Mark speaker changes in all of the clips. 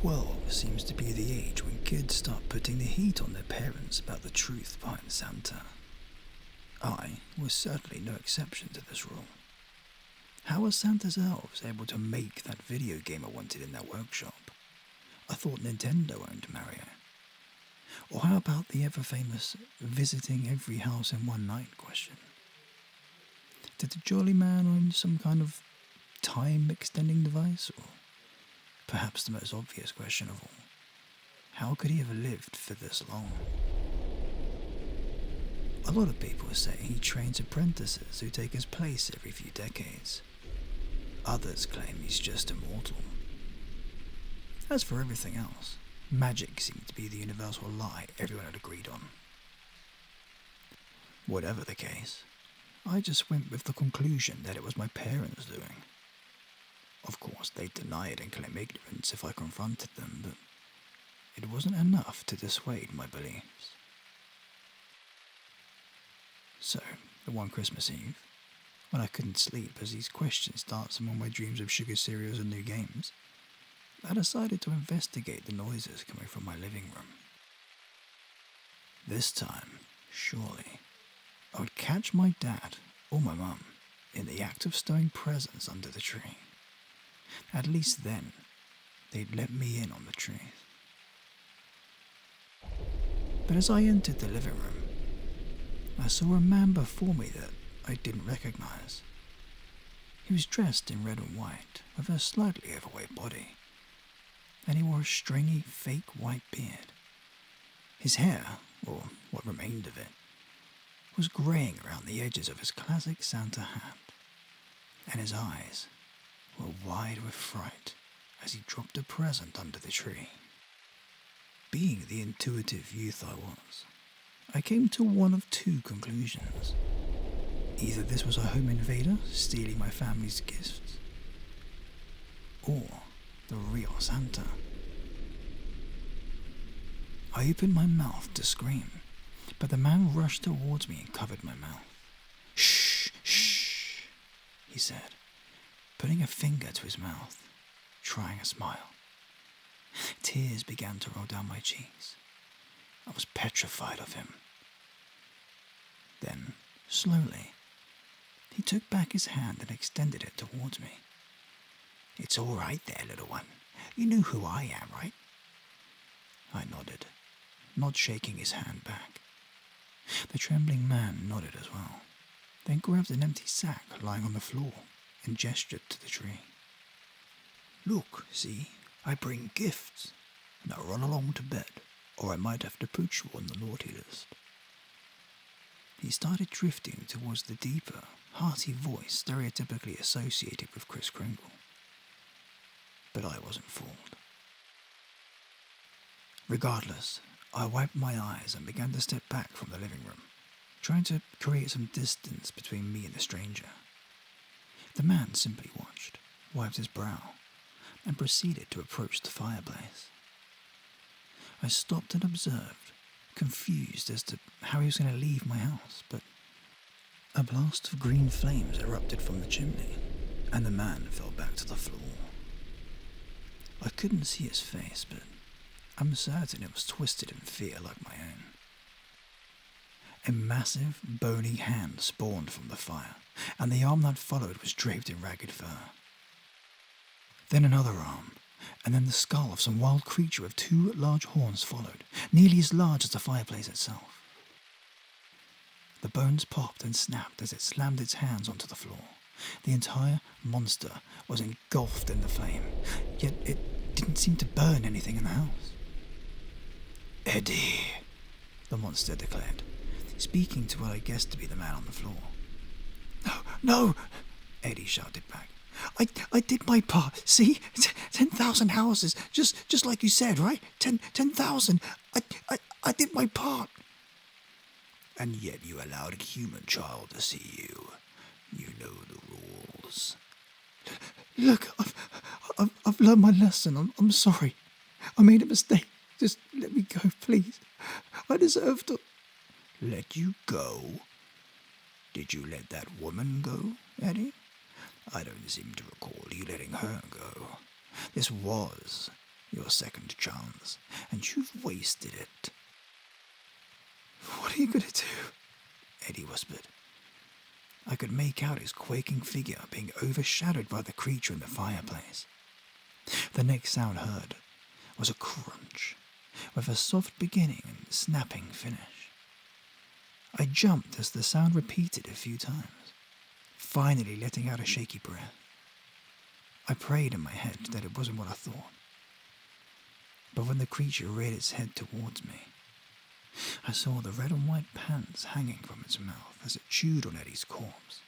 Speaker 1: 12 seems to be the age when kids start putting the heat on their parents about the truth behind Santa. I was certainly no exception to this rule. How were Santa's elves able to make that video game I wanted in their workshop? I thought Nintendo owned Mario. Or how about the ever-famous visiting every house in one night question? Did the Jolly Man own some kind of time-extending device? Or perhaps the most obvious question of all, how could he have lived for this long? A lot of people say he trains apprentices who take his place every few decades. Others claim he's just immortal. As for everything else, magic seemed to be the universal lie everyone had agreed on. Whatever the case, I just went with the conclusion that it was my parents' doing. Of course, they'd deny it and claim ignorance if I confronted them, but it wasn't enough to dissuade my beliefs. So, the one Christmas Eve, when I couldn't sleep as these questions start some of my dreams of sugar cereals and new games, I decided to investigate the noises coming from my living room. This time, surely, I would catch my dad or my mum in the act of stowing presents under the tree. At least then, they'd let me in on the truth. But as I entered the living room, I saw a man before me that I didn't recognize. He was dressed in red and white, with a slightly overweight body, and he wore a stringy, fake white beard. His hair, or what remained of it, was greying around the edges of his classic Santa hat, and his eyes were wide with fright as he dropped a present under the tree. Being the intuitive youth I was, I came to one of two conclusions. Either this was a home invader stealing my family's gifts, or the real Santa. I opened my mouth to scream, but the man rushed towards me and covered my mouth. "Shh, shh," he said, putting a finger to his mouth, trying a smile. Tears began to roll down my cheeks. I was petrified of him. Then, slowly, he took back his hand and extended it towards me. "It's all right there, little one. You know who I am, right?" I nodded, not shaking his hand back. The trembling man nodded as well, then grabbed an empty sack lying on the floor and gestured to the tree. "Look, see, I bring gifts. Now run along to bed, or I might have to put you on the naughty list." He started drifting towards the deeper, hearty voice stereotypically associated with Kris Kringle. But I wasn't fooled. Regardless, I wiped my eyes and began to step back from the living room, trying to create some distance between me and the stranger. The man simply watched, wiped his brow, and proceeded to approach the fireplace. I stopped and observed, confused as to how he was going to leave my house, but a blast of green flames erupted from the chimney, and the man fell back to the floor. I couldn't see his face, but I'm certain it was twisted in fear like my own. A massive, bony hand spawned from the fire, and the arm that followed was draped in ragged fur. Then another arm, and then the skull of some wild creature with two large horns followed, nearly as large as the fireplace itself. The bones popped and snapped as it slammed its hands onto the floor. The entire monster was engulfed in the flame, yet it didn't seem to burn anything in the house. "Eddie," the monster declared, speaking to what I guessed to be the man on the floor. "No, no," Eddie shouted back. I did my part. See? 10,000 houses, just like you said, right? 10,000. I did my part." "And yet you allowed a human child to see you. You know the rules." "Look, I've learned my lesson. I'm sorry. I made a mistake. Just let me go, please. I deserve to." "Let you go? Did you let that woman go, Eddie? I don't seem to recall you letting her go. This was your second chance, and you've wasted it. What are you going to do? Eddie whispered. I could make out his quaking figure being overshadowed by the creature in the fireplace. The next sound heard was a crunch, with a soft beginning and snapping finish. I jumped as the sound repeated a few times, finally letting out a shaky breath. I prayed in my head that it wasn't what I thought. But when the creature reared its head towards me, I saw the red and white pants hanging from its mouth as it chewed on Eddie's corpse,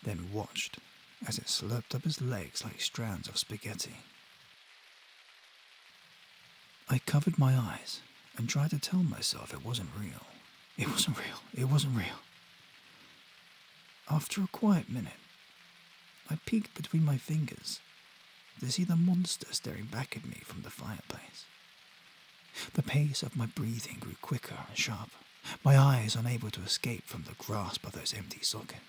Speaker 1: then watched as it slurped up his legs like strands of spaghetti. I covered my eyes and tried to tell myself it wasn't real. It wasn't real. It wasn't real. After a quiet minute, I peeked between my fingers to see the monster staring back at me from the fireplace. The pace of my breathing grew quicker and sharper, my eyes unable to escape from the grasp of those empty sockets.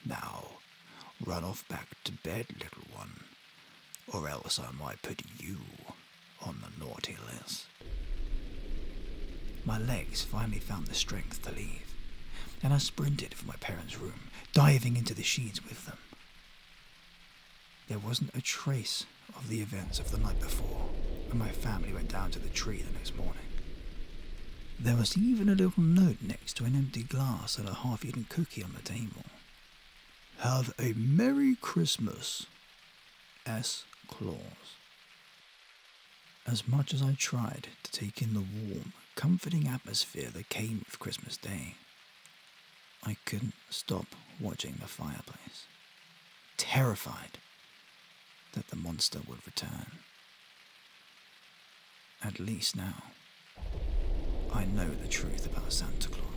Speaker 1: Now, run off back to bed, little one, or else I might put you on the naughty list. My legs finally found the strength to leave, and I sprinted for my parents' room, diving into the sheets with them. There wasn't a trace of the events of the night before when my family went down to the tree the next morning. There was even a little note next to an empty glass and a half-eaten cookie on the table. Have a Merry Christmas, S. Claus. As much as I tried to take in the warm, comforting atmosphere that came with Christmas Day, I couldn't stop watching the fireplace, terrified that the monster would return. At least now, I know the truth about Santa Claus.